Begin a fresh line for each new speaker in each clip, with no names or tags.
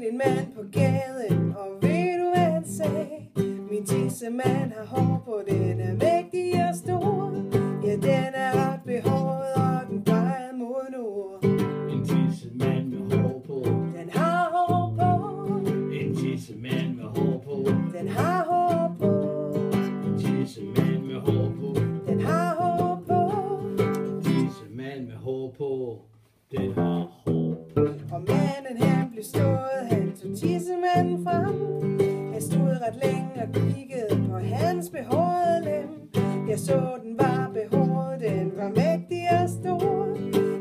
en mand på gaden, og ved du hvad han sagde? Min tissemand har hår på, den er mægtig og stor. Ja, den er ret behåret, og den peger mod nord.
En tissemand med hår på.
Den har hår på.
En tissemand med hår på.
Den har hår på.
En tissemand med hår på.
Den har hår på.
En tissemand med hår på. Den har hår på.
Og manden han blev stået, han tog tissemanden frem. Jeg stod ret længe og kiggede på hans behårede lem. Jeg så den var behåret, den var mægtig og stor.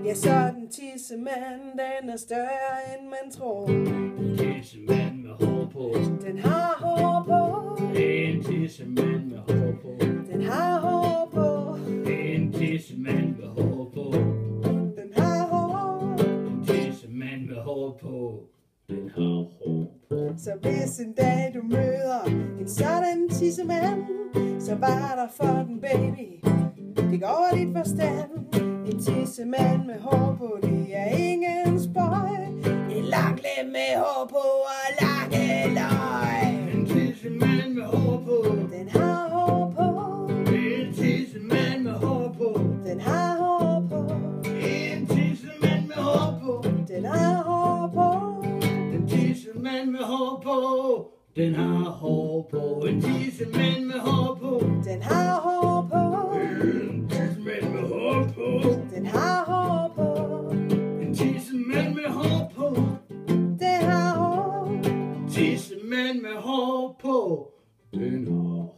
Jeg så den tissemand, den er større end man tror.
En tissemand med hår på.
Den har hår på.
En tissemand med hår på.
Den har hår på.
En tissemand med hår på.
Den har hår.
En tissemand med hår på. Den har hår på.
Så hvis en dag du møder en sådan tissemand, så var der for den baby, det går over dit forstand. En tissemand med hår på, det er ingen spøj. En lang lem med hår på og lange løg.
En tissemand med hår på.
Den har hår på.
En tissemand med hår på.
Den har hår på.
En tissemand med hår på.
Den har hår på.
En tissemand med hår på. Den har hår på. En tissemand med hår på.
Den har hår på.
En tissemand med hår på.
Den har hår på.
En tissemand med hår på.
Den har hår.
Tissemand med hår på. Den har